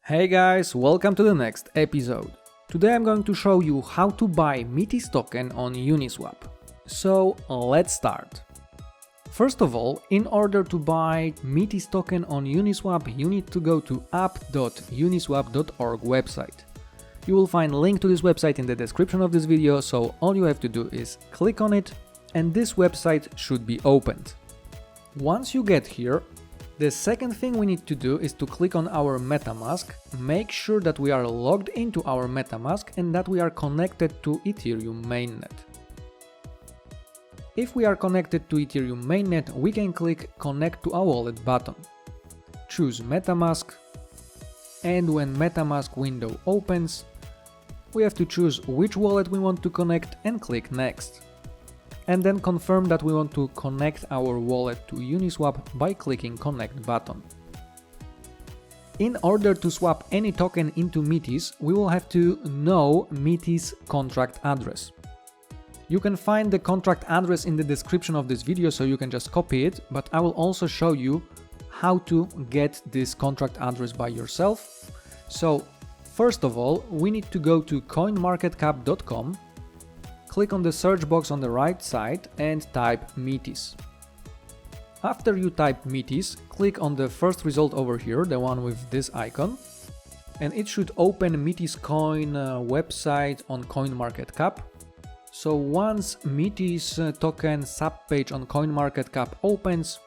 Hey guys, welcome to the next episode. Today I'm going to show you how to buy Metis token on Uniswap. So let's start. First of all, in order to buy Metis token on Uniswap, you need to go to app.uniswap.org website. You will find a link to this website in the description of this video, so all you have to do is click on it and this website should be opened. Once you get here, the second thing we need to do is to click on our MetaMask, make sure that we are logged into our MetaMask and that we are connected to Ethereum mainnet. If we are connected to Ethereum mainnet, we can click Connect to a Wallet button. Choose MetaMask, and when MetaMask window opens, we have to choose which wallet we want to connect and click Next. And then confirm that we want to connect our wallet to Uniswap by clicking Connect button. In order to swap any token into Metis, we will have to know Metis contract address. You can find the contract address in the description of this video, so you can just copy it, but I will also show you how to get this contract address by yourself. So first of all, we need to go to coinmarketcap.com. Click on the search box on the right side and type Metis. After you type Metis, click on the first result over here, the one with this icon, and it should open Metis coin website on CoinMarketCap. So once Metis token subpage on CoinMarketCap opens,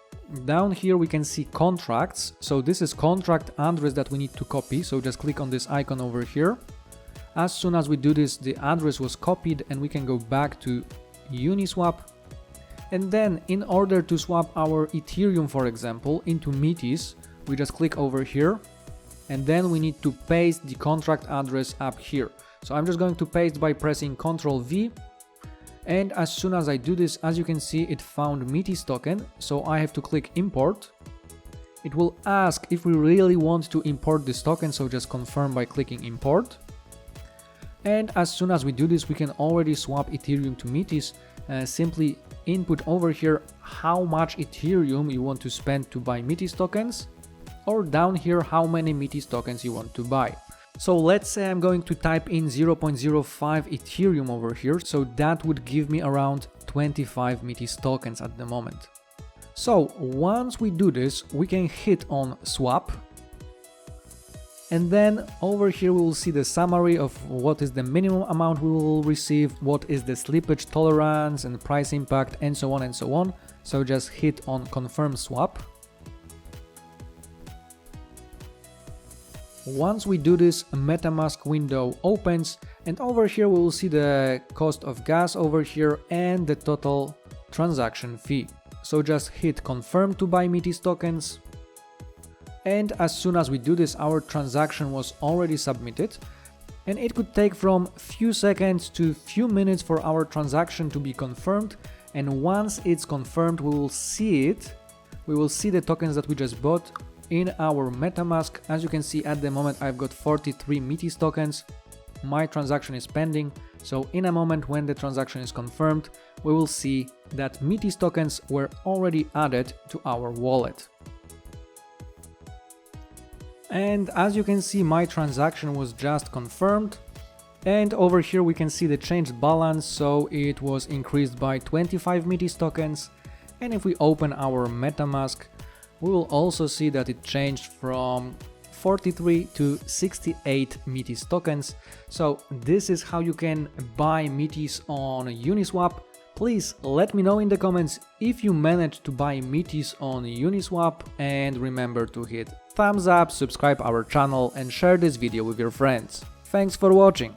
down here we can see contracts. So this is contract address that we need to copy, so just click on this icon over here. As soon as we do this, the address was copied and we can go back to Uniswap. And then in order to swap our Ethereum, for example, into Metis, we just click over here and then we need to paste the contract address up here. So I'm just going to paste by pressing Ctrl V. And as soon as I do this, as you can see, it found Metis token. So I have to click import. It will ask if we really want to import this token. So just confirm by clicking import. And as soon as we do this, we can already swap Ethereum to Metis. Simply input over here how much Ethereum you want to spend to buy Metis tokens, or down here how many Metis tokens you want to buy. So let's say I'm going to type in 0.05 Ethereum over here, so that would give me around 25 Metis tokens at the moment. So once we do this, we can hit on swap. And then over here we will see the summary of what is the minimum amount we will receive, what is the slippage tolerance and price impact, and so on and so on. So just hit on confirm swap. Once we do this, a MetaMask window opens and over here we will see the cost of gas over here and the total transaction fee. So just hit confirm to buy Metis tokens. And as soon as we do this, our transaction was already submitted, and it could take from few seconds to few minutes for our transaction to be confirmed. And once it's confirmed, we will see it. We will see the tokens that we just bought in our MetaMask. As you can see, at the moment I've got 43 Metis tokens. My transaction is pending, so in a moment when the transaction is confirmed, we will see that Metis tokens were already added to our wallet. And as you can see, my transaction was just confirmed. And over here we can see the changed balance, so it was increased by 25 Metis tokens. And if we open our MetaMask, we will also see that it changed from 43 to 68 Metis tokens. So this is how you can buy Metis on Uniswap. Please let me know in the comments if you managed to buy Metis on Uniswap, and remember to hit thumbs up, subscribe our channel and share this video with your friends. Thanks for watching.